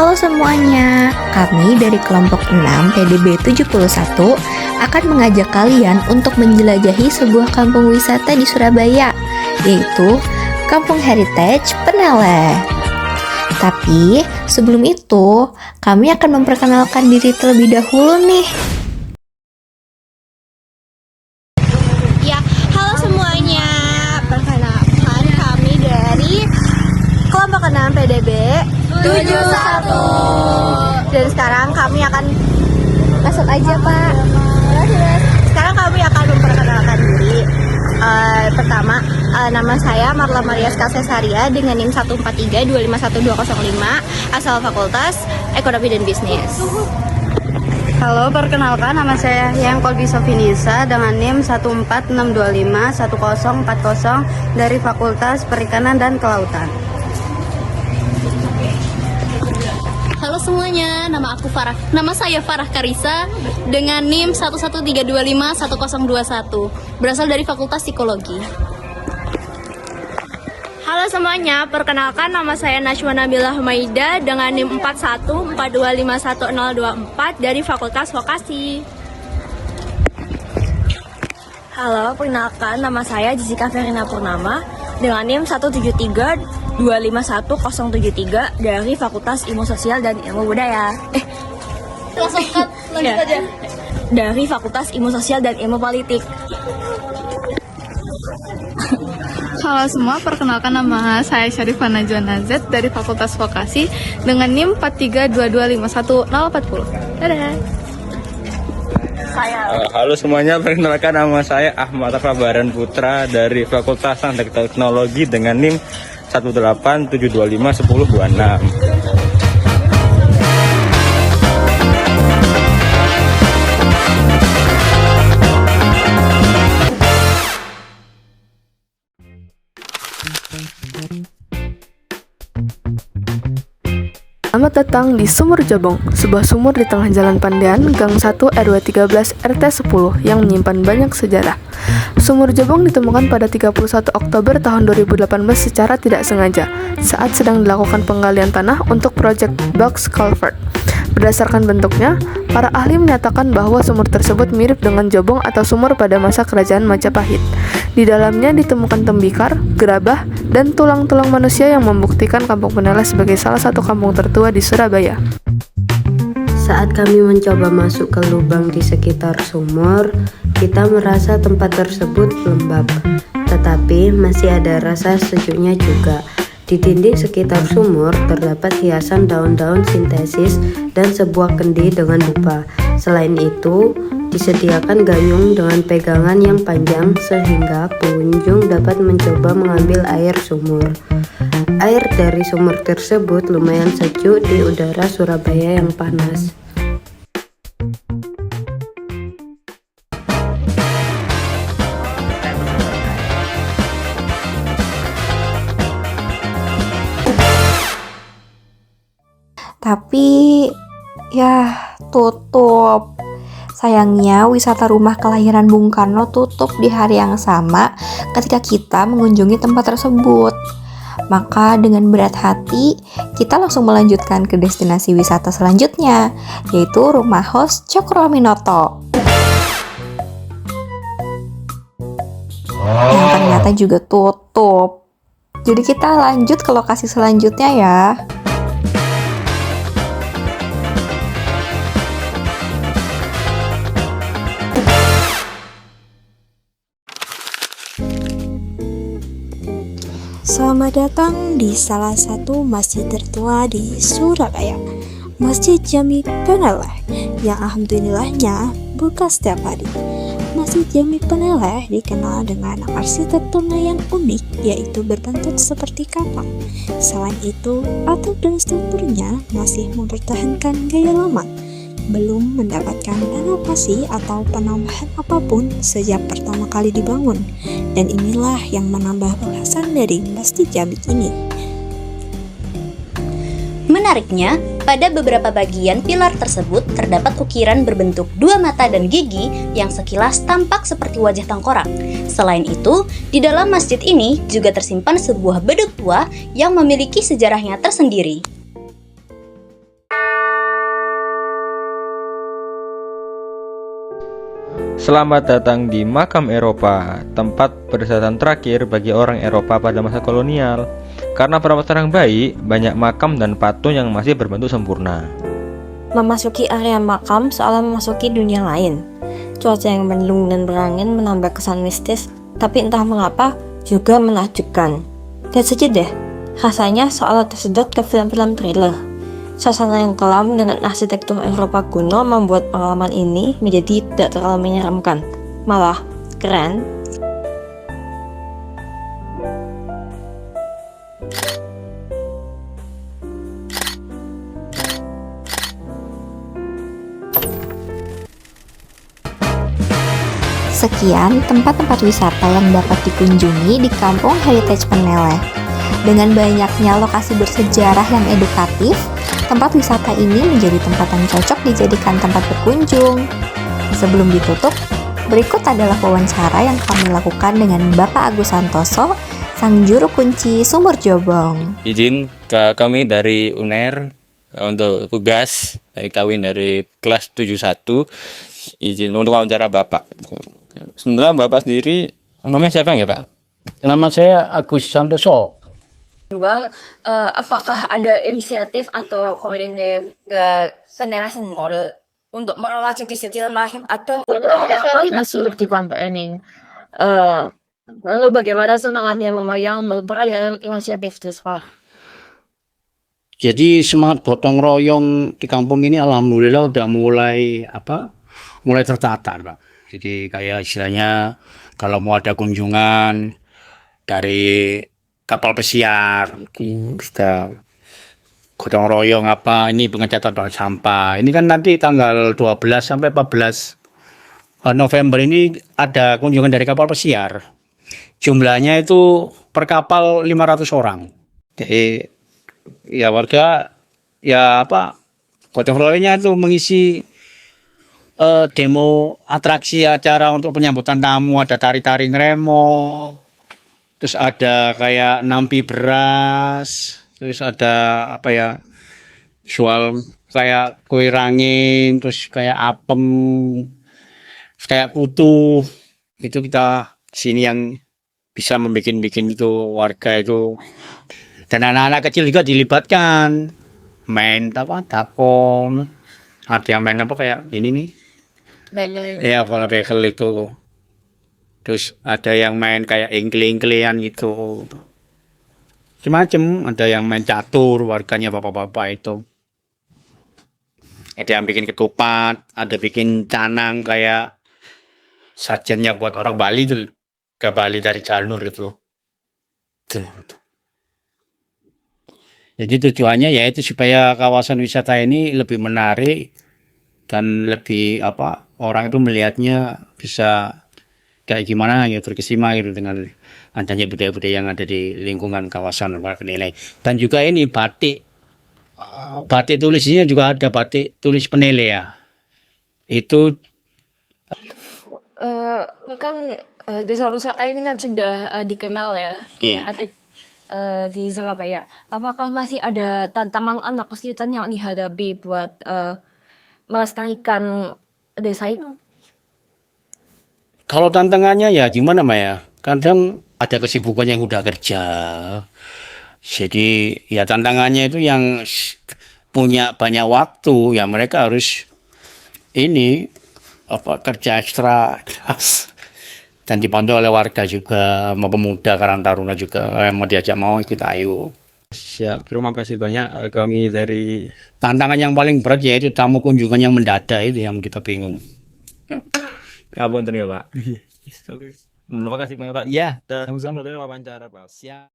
Halo semuanya, kami dari kelompok 6 PDB 71 akan mengajak kalian untuk menjelajahi sebuah kampung wisata di Surabaya, yaitu Kampung Heritage Peneleh. Tapi sebelum itu, kami akan memperkenalkan diri terlebih dahulu nih. Ya, halo semuanya. Perkenalkan kami dari kelompok 6 PDB 71. Dan sekarang kami akan masuk aja, Pak. Sekarang kami akan memperkenalkan diri. Pertama, nama saya Marla Maria Skasesaria dengan NIM 143251205, asal Fakultas Ekonomi dan Bisnis. Halo, perkenalkan nama saya Yang Kolbi Sofinisa dengan NIM 146251040 dari Fakultas Perikanan dan Kelautan. Halo semuanya, nama saya Farah Karisa dengan NIM 113251021, berasal dari Fakultas Psikologi. Halo semuanya, perkenalkan nama saya Najwa Nabila Humaida dengan NIM 4142511024 dari Fakultas Vokasi. Halo, perkenalkan nama saya Jessica Verina Purnama dengan NIM 173251073 dari Fakultas Ilmu Sosial dan Ilmu Budaya. Lanjut aja. Dari Fakultas Ilmu Sosial dan Ilmu Politik. Halo semua, perkenalkan nama saya Syarifah Najwa Nazet dari Fakultas Vokasi dengan NIM 432251040. Dadah. Halo semuanya, perkenalkan nama saya Ahmad Rabaran Putra dari Fakultas Sains Teknologi dengan NIM 187251026. Selamat datang di Sumur Jabong, sebuah sumur di tengah Jalan Pandean, Gang 1 RW 13 RT 10 yang menyimpan banyak sejarah. Sumur Jabong ditemukan pada 31 Oktober tahun 2018 secara tidak sengaja saat sedang dilakukan penggalian tanah untuk proyek box culvert. Berdasarkan bentuknya, para ahli menyatakan bahwa sumur tersebut mirip dengan jabong atau sumur pada masa kerajaan Majapahit. Di dalamnya ditemukan tembikar, gerabah, dan tulang-tulang manusia yang membuktikan Kampung Peneleh sebagai salah satu kampung tertua di Surabaya. Saat kami mencoba masuk ke lubang di sekitar sumur, kita merasa tempat tersebut lembab, tetapi masih ada rasa sejuknya juga. Di dinding sekitar sumur terdapat hiasan daun-daun sintesis dan sebuah kendi dengan dupa. Selain itu, disediakan gayung dengan pegangan yang panjang sehingga pengunjung dapat mencoba mengambil air sumur. Air dari sumur tersebut lumayan sejuk di udara Surabaya yang panas. Tapi ya tutup. Sayangnya wisata rumah kelahiran Bung Karno tutup di hari yang sama ketika kita mengunjungi tempat tersebut. Maka dengan berat hati, kita langsung melanjutkan ke destinasi wisata selanjutnya, yaitu Rumah Host Cokroaminoto. Yang ternyata juga tutup. Jadi kita lanjut ke lokasi selanjutnya ya. Selamat datang di salah satu masjid tertua di Surabaya, Masjid Jami Peneleh, yang alhamdulillahnya buka setiap hari. Masjid Jami Peneleh dikenal dengan arsitekturnya yang unik, yaitu berbentuk seperti kapal. Selain itu, atap dan strukturnya masih mempertahankan gaya lama, belum mendapatkan renovasi atau penambahan apapun sejak pertama kali dibangun. Dan inilah yang menambah ulasan dari Masjid Jami ini. Menariknya, pada beberapa bagian pilar tersebut terdapat ukiran berbentuk dua mata dan gigi yang sekilas tampak seperti wajah tengkorak. Selain itu, di dalam masjid ini juga tersimpan sebuah beduk tua yang memiliki sejarahnya tersendiri. Selamat datang di Makam Eropa, tempat peristirahatan terakhir bagi orang Eropa pada masa kolonial. Karena perawatan yang baik, banyak makam dan patung yang masih berbentuk sempurna. Memasuki area makam seolah memasuki dunia lain. Cuaca yang mendung dan berangin menambah kesan mistis, tapi entah mengapa juga menakjubkan. Lihat saja deh, rasanya seolah tersedot ke film-film thriller. Suasana yang kelam dengan arsitektur Eropa kuno membuat pengalaman ini menjadi tidak terlalu menyeramkan, malah keren. Sekian tempat-tempat wisata yang dapat dikunjungi di Kampung Heritage Peneleh. Dengan banyaknya lokasi bersejarah yang edukatif, tempat wisata ini menjadi tempat yang cocok dijadikan tempat berkunjung. Sebelum ditutup, berikut adalah wawancara yang kami lakukan dengan Bapak Agus Santoso, sang juru kunci Sumur Jobong. Izin ke kami dari UNER untuk tugas dari kelas 71, izin untuk wawancara Bapak. Sebenarnya Bapak sendiri namanya siapa ya Pak? Nama saya Agus Santoso. Juga, apakah ada inisiatif atau koordinasi ke Sendera Sumur untuk mengelola kecil lahir atau masih di kelompok ini? Lalu bagaimana semangatnya memayang berada inisiatif tersebut? Jadi semangat gotong royong di kampung ini alhamdulillah udah mulai tertata, Pak. Jadi kayak istilahnya kalau mau ada kunjungan dari kapal pesiar, kita gotong royong ini pengecatan tong sampah. Ini kan nanti tanggal 12 sampai 14 November ini ada kunjungan dari kapal pesiar. Jumlahnya itu per kapal 500 orang. Jadi ya warga gotong royongnya itu mengisi demo atraksi acara untuk penyambutan tamu, ada tari-tari ngremo, terus ada kayak nampi beras, terus ada soal kayak kue rangin, terus kayak apem, kayak putu. Itu kita sini yang bisa bikin itu warga itu, dan anak-anak kecil juga dilibatkan main takon, ada yang main kayak ini nih. Ya kalau bekel itu, terus ada yang main kayak ingkli-ingklian gitu, macam-macam. Ada yang main catur, warganya bapak-bapak itu. Ada yang bikin ketupat, ada bikin canang kayak sajennya buat orang Bali tuh, ke Bali dari Janur itu. Jadi tujuannya yaitu supaya kawasan wisata ini lebih menarik dan lebih orang itu melihatnya bisa kayak gimana ya, terkesima gitu dengan adanya budaya-budaya yang ada di lingkungan kawasan Peneleh. Dan juga ini batik tulisnya juga ada batik tulis Peneleh ya. Itu Kan desa wisata ini kan sudah dikenal ya. Iya. Di Surabaya. Apakah masih ada tantangan anak kesulitan yang dihadapi buat melestarikan desa itu? Kalau tantangannya ya gimana ya, kadang ada kesibukan yang udah kerja, jadi ya tantangannya itu yang punya banyak waktu ya mereka harus kerja ekstra dan dibantu oleh warga juga, mau pemuda Karang Taruna juga yang mau diajak mau ikut ayo. Siap, terima kasih banyak kami dari. Tantangan yang paling berat yaitu tamu kunjungan yang mendadak, itu yang kita bingung. Ya ampun ya Pak. Terima kasih banyak Pak. Ya, sama-sama dari wawancara Pak. Siap.